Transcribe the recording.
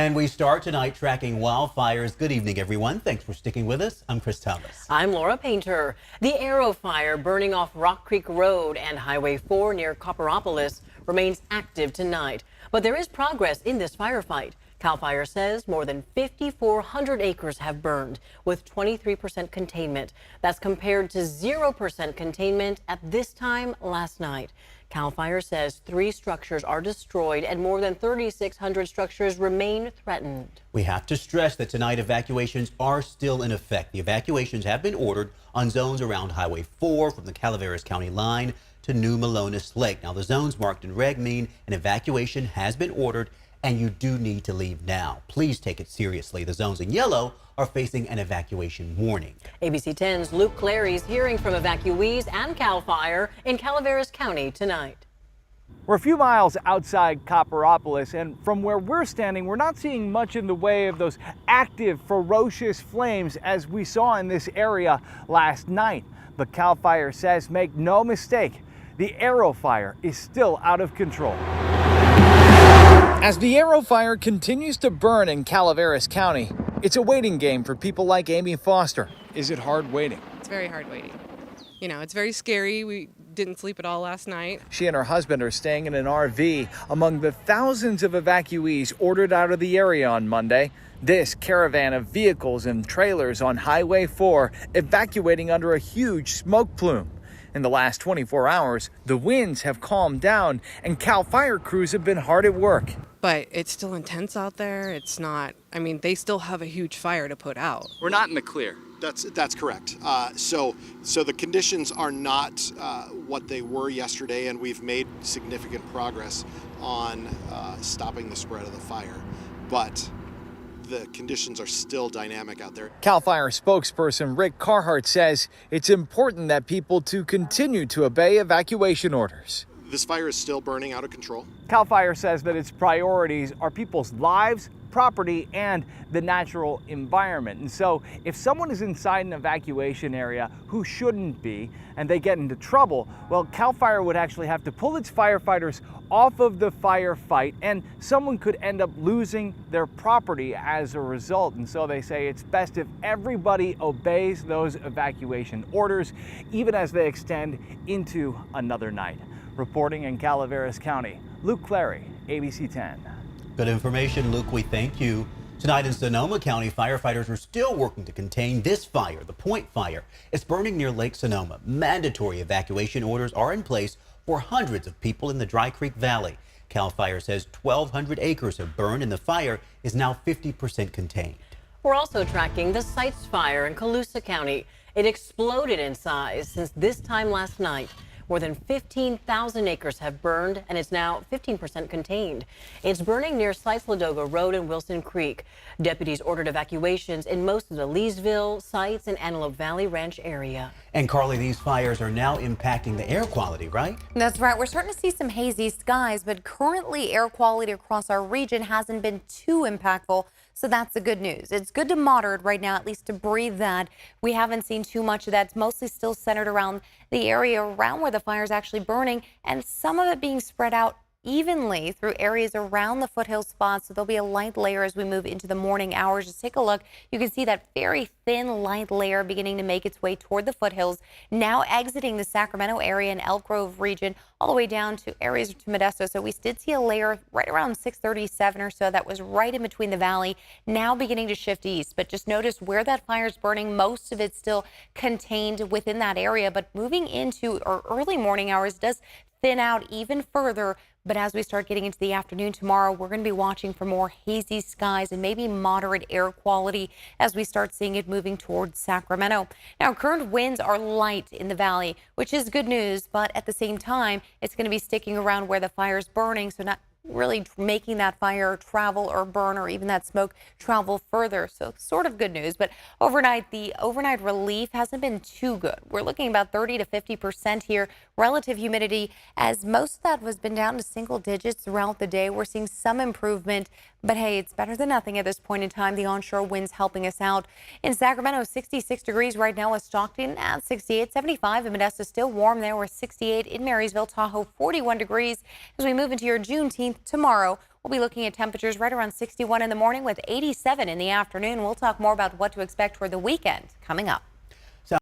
And we start tonight tracking wildfires. Good evening, everyone. Thanks for sticking with us. I'm Chris Thomas. I'm Laura Painter. The Aero Fire burning off Rock Creek Road and Highway 4 near Copperopolis remains active tonight. But there is progress in this firefight. Cal Fire says more than 5,400 acres have burned with 23% containment. That's compared to 0% containment at this time last night. Cal Fire says 3 structures are destroyed and more than 3,600 structures remain threatened. We have to stress that tonight evacuations are still in effect. The evacuations have been ordered on zones around Highway 4 from the Calaveras County line to New Melones Lake. Now, the zones marked in red mean an evacuation has been ordered and you do need to leave now. Please take it seriously. The zones in yellow are facing an evacuation warning. ABC 10's Luke Clary's hearing from evacuees and Cal Fire in Calaveras County tonight. We're a few miles outside Copperopolis, and from where we're standing, we're not seeing much in the way of those active, ferocious flames as we saw in this area last night. But Cal Fire says, make no mistake, the Aero Fire is still out of control. As the Aero Fire continues to burn in Calaveras County, it's a waiting game for people like Amy Foster. Is it hard waiting? It's very hard waiting. You know, it's very scary. We didn't sleep at all last night. She and her husband are staying in an RV among the thousands of evacuees ordered out of the area on Monday. This caravan of vehicles and trailers on Highway 4 evacuating under a huge smoke plume. In the last 24 hours, the winds have calmed down and Cal Fire crews have been hard at work. But it's still intense out there. It's not, I mean, they still have a huge fire to put out. We're not in the clear. That's correct. So the conditions are not what they were yesterday, and we've made significant progress on stopping the spread of the fire. But the conditions are still dynamic out there. Cal Fire spokesperson Rick Carhart says it's important that people to continue to obey evacuation orders. This fire is still burning out of control. Cal Fire says that its priorities are people's lives, property, and the natural environment. And so if someone is inside an evacuation area who shouldn't be and they get into trouble, well, Cal Fire would actually have to pull its firefighters off of the firefight, and someone could end up losing their property as a result. And so they say it's best if everybody obeys those evacuation orders, even as they extend into another night. Reporting in Calaveras County, Luke Clary, ABC 10. Good information, Luke. We thank you. Tonight in Sonoma County, firefighters are still working to contain this fire, the Point Fire. It's burning near Lake Sonoma. Mandatory evacuation orders are in place for hundreds of people in the Dry Creek Valley. Cal Fire says 1,200 acres have burned and the fire is now 50% contained. We're also tracking the Sites Fire in Colusa County. It exploded in size since this time last night. More than 15,000 acres have burned, and it's now 15% contained. It's burning near Sites Ladoga Road and Wilson Creek. Deputies ordered evacuations in most of the Leesville, Sites, and Antelope Valley Ranch area. And Carly, these fires are now impacting the air quality, right? That's right. We're starting to see some hazy skies, but currently air quality across our region hasn't been too impactful. So that's the good news. It's good to moderate right now, at least to breathe that. We haven't seen too much of that. It's mostly still centered around the area around where the fire is actually burning, and some of it being spread out evenly through areas around the foothill spots. So there'll be a light layer as we move into the morning hours. Just take a look. You can see that very thin light layer beginning to make its way toward the foothills, now exiting the Sacramento area and Elk Grove region all the way down to areas to Modesto. So we did see a layer right around 637 or so that was right in between the valley, now beginning to shift east. But just notice where that fire is burning, most of it still contained within that area, but moving into our early morning hours does thin out even further. But as we start getting into the afternoon tomorrow, we're going to be watching for more hazy skies and maybe moderate air quality as we start seeing it moving towards Sacramento. Now, current winds are light in the valley, which is good news, but at the same time, it's going to be sticking around where the fire is burning, so not really making that fire travel or burn or even that smoke travel further. So sort of good news. But overnight, the overnight relief hasn't been too good. We're looking about 30 to 50% here. Relative humidity, as most of that has been down to single digits throughout the day. We're seeing some improvement, but hey, it's better than nothing at this point in time. The onshore winds helping us out. In Sacramento, 66 degrees right now with Stockton at 68, 75 in Modesto, still warm there. We're 68 in Marysville, Tahoe, 41 degrees as we move into your Juneteenth 15th tomorrow. We'll be looking at temperatures right around 61 in the morning with 87 in the afternoon. We'll talk more about what to expect for the weekend coming up.